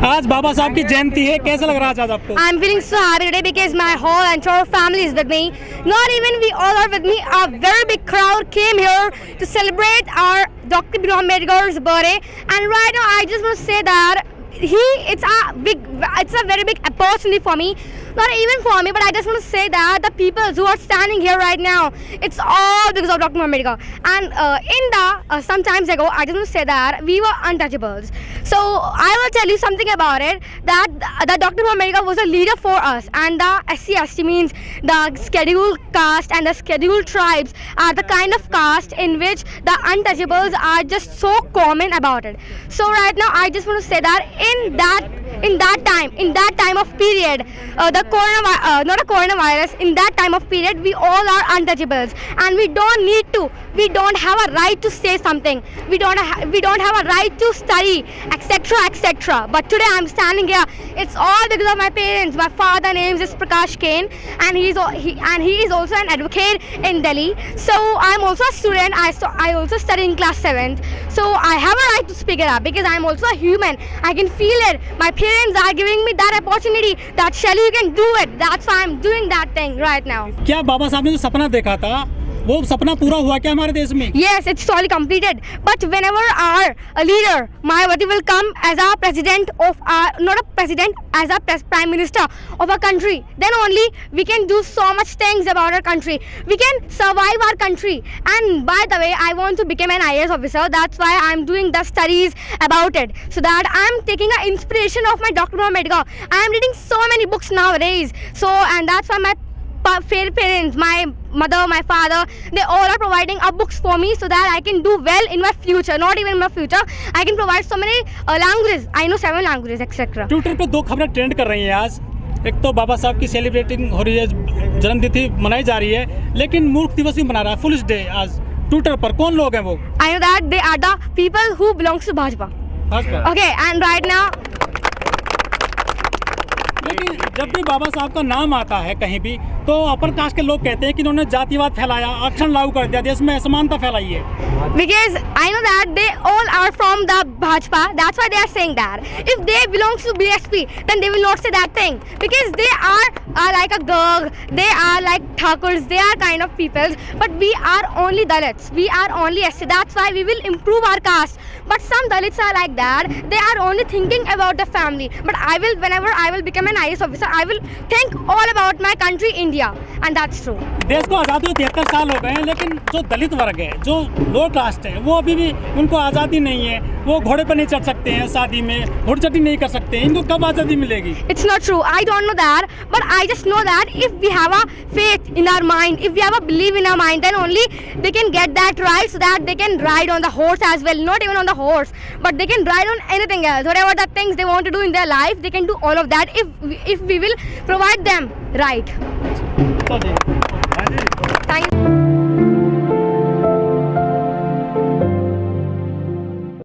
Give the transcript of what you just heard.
आज बाबा साहब की जयंती है, कैसा लग रहा है आज आपको? I'm feeling so happy today because my whole entire family is with me. Not even we all are with me. A very big crowd came here to celebrate our Dr. B.R. Ambedkar's birthday. And right now, I just want to say that it's a very big opportunity for me. Not even for me, but I just want to say that the people who are standing here right now, it's all because of Dr. Ambedkar. And some times ago, I just want to say that we were untouchables. So I will tell you something about it, that Dr. Ambedkar was a leader for us, and the SC/ST means the scheduled caste and the scheduled tribes are the kind of caste in which the untouchables are just so common about it. So right now, I just want to say that in that time of period, not a coronavirus, in that time of period, we all are untouchables, and we don't have a right to say something, we don't have a right to study, etc. But today I'm standing here, it's all because of my parents. My father name is Prakash Kane, and he is also an advocate in Delhi. So I'm also a student. I also study in class 7th, so I have a right to speak it up because I'm also a human. I can feel it. My parents are giving me that opportunity that Shelly, you can do it. That's why I'm doing that thing right now. क्या बाबा साहब ने जो सपना देखा था वो सपना पूरा हुआ क्या हमारे देश में? Yes, it's totally completed. But whenever our leader Mayawati will come as our president of our, not a president, as a prime minister of our country, then only we can do so much things about our country. We can survive our country. And by the way, I want to become an IAS officer. That's why I'm doing the studies about it, so that I'm taking an inspiration of my Dr. Ambedkar. I am reading so many books nowadays. So, and that's why my parents, my mother, my father, they all are providing books for me so that I can do well in my future. Not even in my future, I can provide so many languages. I know 7 languages, etc. Twitter पे 2 खबरें trend कर रही हैं आज। एक तो बाबा साहब की सेलिब्रेटिंग हो रही है, जन्मतिथि मनाई जा रही है, लेकिन मूर्ख दिवस भी मना रहा है, फुलिश डे आज ट्विटर पर। कौन लोग हैं वो? I know that they are the people who belongs to Bhajpa. Okay, and right now. लेकिन जब भी बाबा साहब का नाम आता है कहीं भी, तो अपर कास्ट के लोग कहते हैं कि इन्होंने जातिवाद फैलाया, आरक्षण लागू कर दिया, देश में असमानता फैलाई है। Because I know that they all are from the Bhajpa, that's why they are saying that. If they belong to BSP, then they will not say that thing. Because they are like a Garg, they are like Thakurs, they are kind of peoples. But we are only Dalits, we are only SC. That's why we will improve our caste. But some Dalits are like that, they are only thinking about the family. But whenever I will become an IAS officer, I will think all about my country, India. And that's true. देश को आज़ादी को 73 साल हो गए हैं, लेकिन जो दलित वर्ग है, जो लो कास्ट है, वो अभी भी उनको आज़ादी नहीं है। वो घोड़े पर नहीं चढ़ सकते हैं, शादी में घुड़चटी नहीं कर सकते हैं। इनको कब आज़ादी मिलेगी? It's not true. I don't know that, but I just know that if we have a faith in our mind, if we have a belief in our mind, then only they can get that right, so that they can ride on the horse as well. Not even on the horse, but they can ride on anything else. Whatever the things they want to do in their life, they can do all of that if we will provide them right. Thank you.